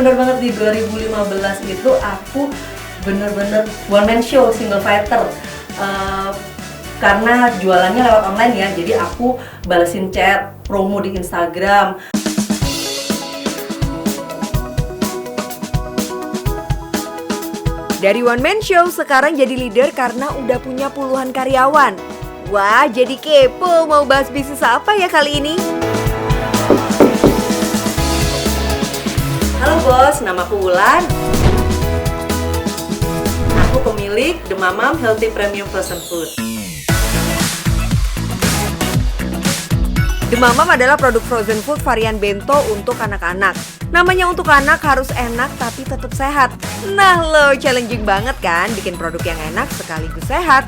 bener banget di 2015 itu aku bener-bener one man show, single fighter. Karena jualannya lewat online ya, jadi aku balesin chat, promo di Instagram. Dari one man show sekarang jadi leader karena udah punya puluhan karyawan. Wah, jadi kepo mau bahas bisnis apa ya kali ini? Halo bos, namaku Wulan. Aku pemilik The Mamam Healthy Premium Frozen Food. The Mamam adalah produk frozen food varian bento untuk anak-anak. Namanya untuk anak harus enak tapi tetap sehat. Nah lo, challenging banget kan bikin produk yang enak sekaligus sehat.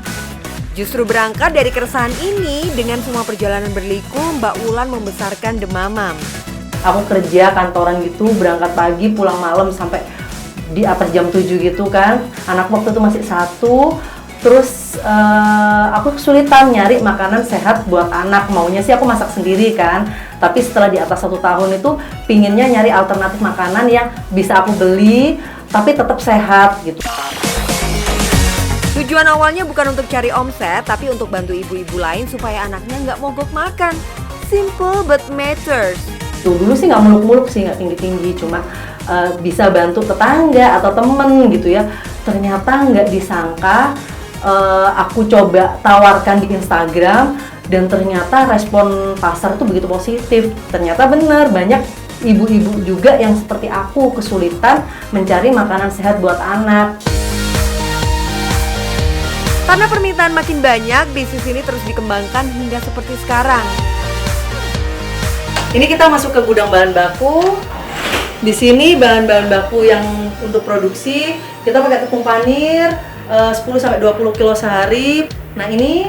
Justru berangkat dari keresahan ini, dengan semua perjalanan berliku, Mbak Wulan membesarkan The Mamam. Aku kerja kantoran gitu, berangkat pagi, pulang malam sampai di atas jam 7 gitu kan. Anak waktu itu masih 1. Terus aku kesulitan nyari makanan sehat buat anak. Maunya sih aku masak sendiri kan. Tapi setelah di atas 1 tahun itu pinginnya nyari alternatif makanan yang bisa aku beli tapi tetap sehat gitu. Tujuan awalnya bukan untuk cari omset, tapi untuk bantu ibu-ibu lain supaya anaknya nggak mogok makan. Simple but matters. Dulu sih nggak muluk-muluk sih, nggak tinggi-tinggi, cuma bisa bantu tetangga atau temen gitu ya. Ternyata nggak disangka aku coba tawarkan di Instagram dan ternyata respon pasar tuh begitu positif. Ternyata bener, banyak ibu-ibu juga yang seperti aku kesulitan mencari makanan sehat buat anak. Karena permintaan makin banyak, bisnis ini terus dikembangkan hingga seperti sekarang. Ini kita masuk ke gudang bahan baku. Di sini bahan-bahan baku yang untuk produksi kita pakai tepung panir 10-20 kilo sehari. Nah ini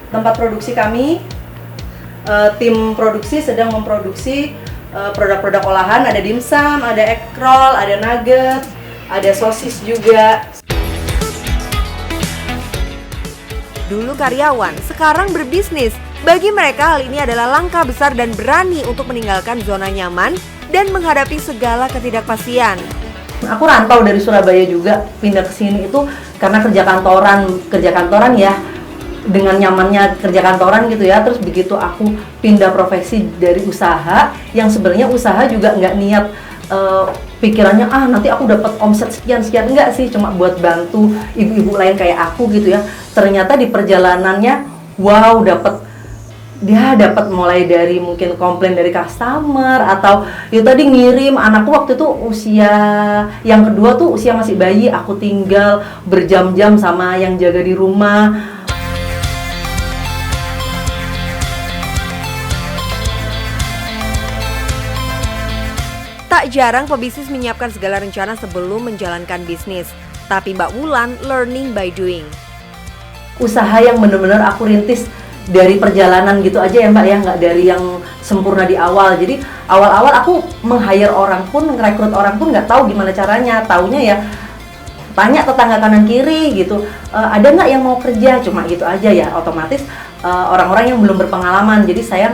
tempat produksi kami. Tim produksi sedang memproduksi produk-produk olahan. Ada dimsum, ada egg roll, ada nugget, ada sosis juga. Dulu karyawan, sekarang berbisnis. Bagi mereka hal ini adalah langkah besar dan berani untuk meninggalkan zona nyaman dan menghadapi segala ketidakpastian. Aku rantau dari Surabaya juga, pindah ke sini itu karena kerja kantoran ya, dengan nyamannya kerja kantoran gitu ya. Terus begitu aku pindah profesi dari usaha, yang sebenarnya usaha juga nggak niat pikirannya nanti aku dapat omset sekian, enggak sih, cuma buat bantu ibu-ibu lain kayak aku gitu ya. Ternyata di perjalanannya, wow, dapat mulai dari mungkin komplain dari customer atau itu tadi ngirim. Anakku waktu itu usia yang kedua tuh usia masih bayi, aku tinggal berjam-jam sama yang jaga di rumah. Tak jarang pebisnis menyiapkan segala rencana sebelum menjalankan bisnis. Tapi Mbak Wulan learning by doing. Usaha yang benar-benar aku rintis dari perjalanan gitu aja ya Mbak ya, nggak dari yang sempurna di awal. Jadi awal-awal aku meng-hire orang pun, ngerekrut orang pun nggak tahu gimana caranya. Taunya ya tanya tetangga kanan kiri gitu, ada nggak yang mau kerja, cuma gitu aja ya. Otomatis orang-orang yang belum berpengalaman. Jadi saya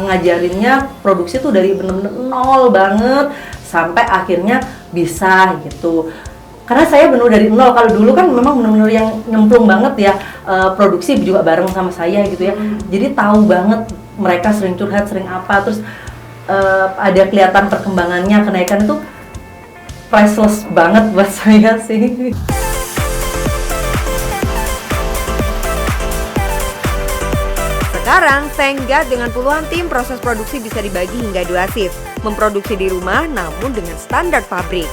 ngajarinnya produksi tuh dari bener-bener nol banget sampai akhirnya bisa gitu. Karena saya benar dari nol. Kalau dulu kan memang benar-benar yang nyemplung banget ya, produksi juga bareng sama saya gitu ya. Jadi tahu banget mereka sering curhat, sering apa, terus ada kelihatan perkembangannya, kenaikan itu priceless banget buat saya sih. Sekarang, thank God dengan puluhan tim, proses produksi bisa dibagi hingga 2 shift. Memproduksi di rumah namun dengan standar pabrik.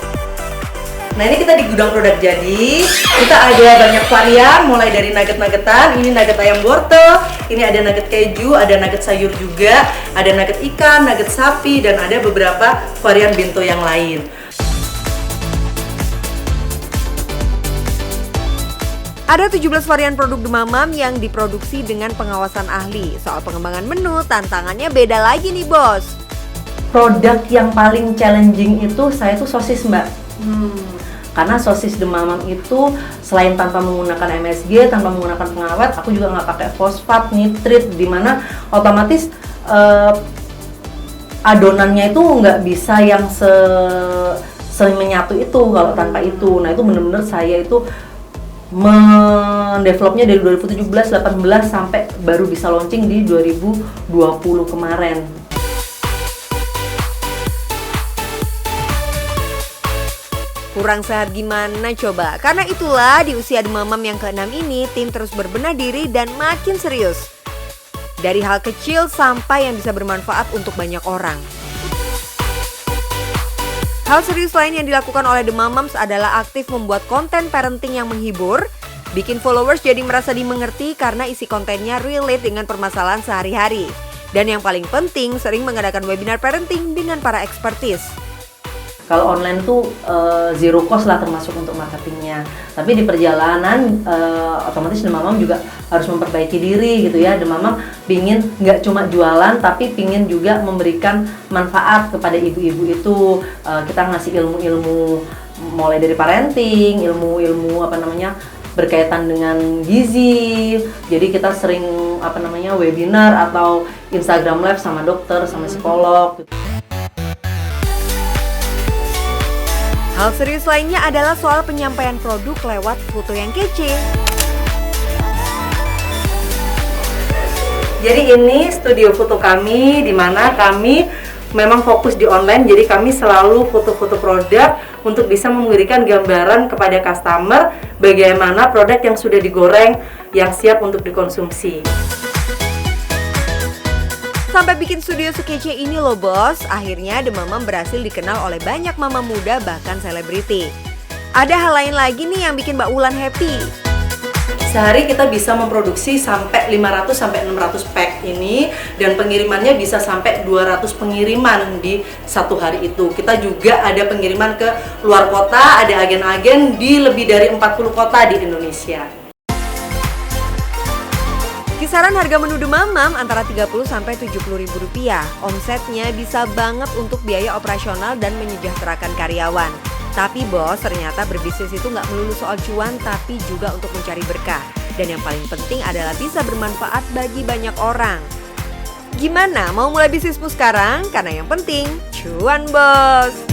Nah ini kita di gudang produk jadi. Kita ada banyak varian, mulai dari nugget-nuggetan. Ini nugget ayam wortel, ini ada nugget keju, ada nugget sayur juga, ada nugget ikan, nugget sapi, dan ada beberapa varian bento yang lain. Ada 17 varian produk The Mamam yang diproduksi dengan pengawasan ahli. Soal pengembangan menu, tantangannya beda lagi nih bos. Produk yang paling challenging itu saya tuh sosis Mbak. Karena sosis The Mamam itu selain tanpa menggunakan MSG, tanpa menggunakan pengawet, aku juga nggak pakai fosfat, nitrit, dimana otomatis adonannya itu nggak bisa yang menyatu itu kalau tanpa itu. Nah itu bener-bener saya itu mendevelopnya dari 2017, 18 sampai baru bisa launching di 2020 kemarin. Kurang sehat gimana coba? Karena itulah di usia demamam yang ke-6 ini, tim terus berbenah diri dan makin serius. Dari hal kecil sampai yang bisa bermanfaat untuk banyak orang. Hal serius lain yang dilakukan oleh The Mamams adalah aktif membuat konten parenting yang menghibur, bikin followers jadi merasa dimengerti karena isi kontennya relate dengan permasalahan sehari-hari. Dan yang paling penting, sering mengadakan webinar parenting dengan para ekspertis. Kalau online tuh zero cost lah termasuk untuk marketingnya. Tapi di perjalanan otomatis The Mamam juga harus memperbaiki diri gitu ya. The Mamam pingin nggak cuma jualan tapi pingin juga memberikan manfaat kepada ibu-ibu itu. Kita ngasih ilmu-ilmu mulai dari parenting, ilmu-ilmu berkaitan dengan gizi. Jadi kita sering webinar atau Instagram live sama dokter, sama psikolog gitu. Hal serius lainnya adalah soal penyampaian produk lewat foto yang kece. Jadi ini studio foto kami, di mana kami memang fokus di online. Jadi kami selalu foto-foto produk untuk bisa memberikan gambaran kepada customer bagaimana produk yang sudah digoreng yang siap untuk dikonsumsi. Sampai bikin studio sekece ini loh bos, akhirnya The Mamam berhasil dikenal oleh banyak mama muda bahkan selebriti. Ada hal lain lagi nih yang bikin Mbak Wulan happy. Sehari kita bisa memproduksi sampai 500-600 pack ini, dan pengirimannya bisa sampai 200 pengiriman di satu hari itu. Kita juga ada pengiriman ke luar kota, ada agen-agen di lebih dari 40 kota di Indonesia. Kisaran harga menu The Mamam antara 30 sampai 70 ribu rupiah. Omsetnya bisa banget untuk biaya operasional dan menyejahterakan karyawan. Tapi bos, ternyata berbisnis itu nggak melulu soal cuan, tapi juga untuk mencari berkah. Dan yang paling penting adalah bisa bermanfaat bagi banyak orang. Gimana, mau mulai bisnismu sekarang? Karena yang penting, cuan bos!